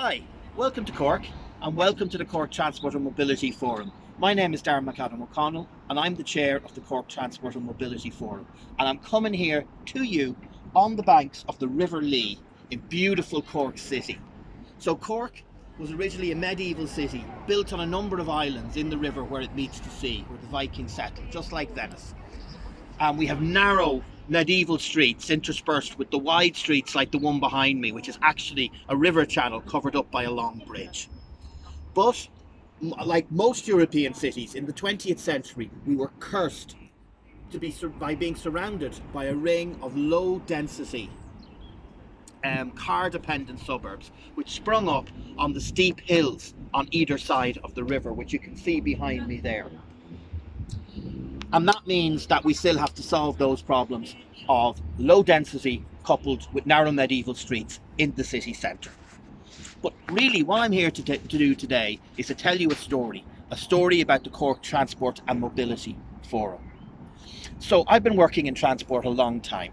Hi, welcome to Cork and welcome to the Cork Transport and Mobility Forum. My name is Darren McAdam O'Connell and I'm the chair of the Cork Transport and Mobility Forum, and I'm coming here to you on the banks of the River Lee in beautiful Cork City. So Cork was originally a medieval city built on a number of islands in the river where it meets the sea, where the Vikings settled, just like Venice. And we have narrow medieval streets interspersed with the wide streets like the one behind me, which is actually a river channel covered up by a long bridge. But like most European cities in the 20th century, we were cursed by being surrounded by a ring of low density car dependent suburbs which sprung up on the steep hills on either side of the river, which you can see behind me there. And that means that we still have to solve those problems of low density coupled with narrow medieval streets in the city centre. But really what I'm here to do today is to tell you a story about the Cork Transport and Mobility Forum. So I've been working in transport a long time,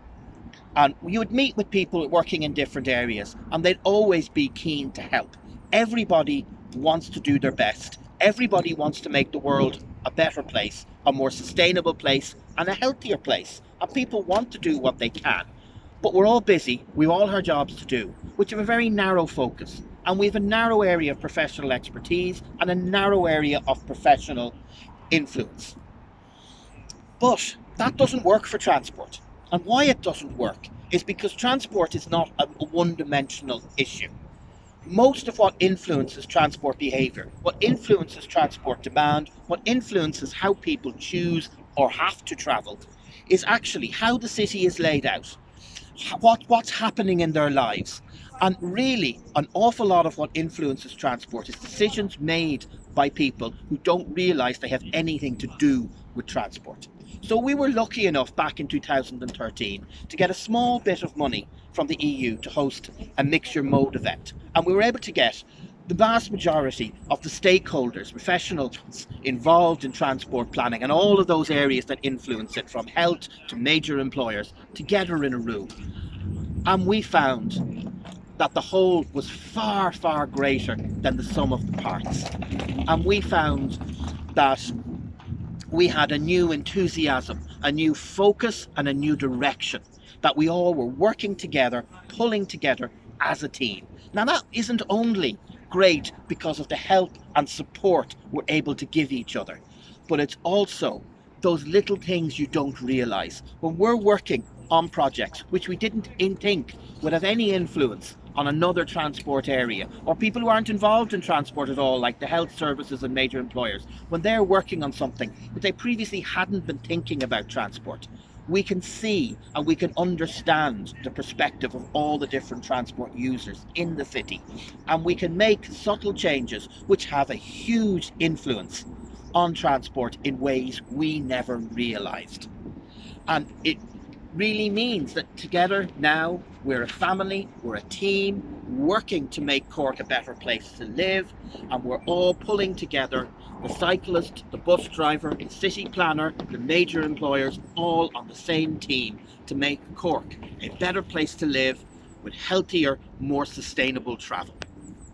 and you would meet with people working in different areas and they'd always be keen to help. Everybody wants to do their best. Everybody wants to make the world a better place, a more sustainable place and a healthier place. And people want to do what they can. But we're all busy, we all have jobs to do, which have a very narrow focus. And we have a narrow area of professional expertise and a narrow area of professional influence. But that doesn't work for transport. And why it doesn't work is because transport is not a one-dimensional issue. Most of what influences transport behaviour, what influences transport demand, what influences how people choose or have to travel, is actually how the city is laid out, what's happening in their lives. And really, an awful lot of what influences transport is decisions made by people who don't realise they have anything to do with transport. So we were lucky enough back in 2013 to get a small bit of money from the EU to host a mixture mode event. And we were able to get the vast majority of the stakeholders, professionals involved in transport planning and all of those areas that influence it, from health to major employers, together in a room. And we found that the whole was far, far greater than the sum of the parts. And we found that we had a new enthusiasm, a new focus and a new direction, that we all were working together, pulling together as a team. Now that isn't only great because of the help and support we're able to give each other, but it's also those little things you don't realise. When we're working on projects which we didn't think would have any influence on another transport area, or people who aren't involved in transport at all, like the health services and major employers, when they're working on something that they previously hadn't been thinking about transport, we can see and we can understand the perspective of all the different transport users in the city, and we can make subtle changes which have a huge influence on transport in ways we never realised. And it really means that together now we're a family, we're a team working to make Cork a better place to live, and we're all pulling together, the cyclist, the bus driver, the city planner, the major employers, all on the same team to make Cork a better place to live with healthier, more sustainable travel.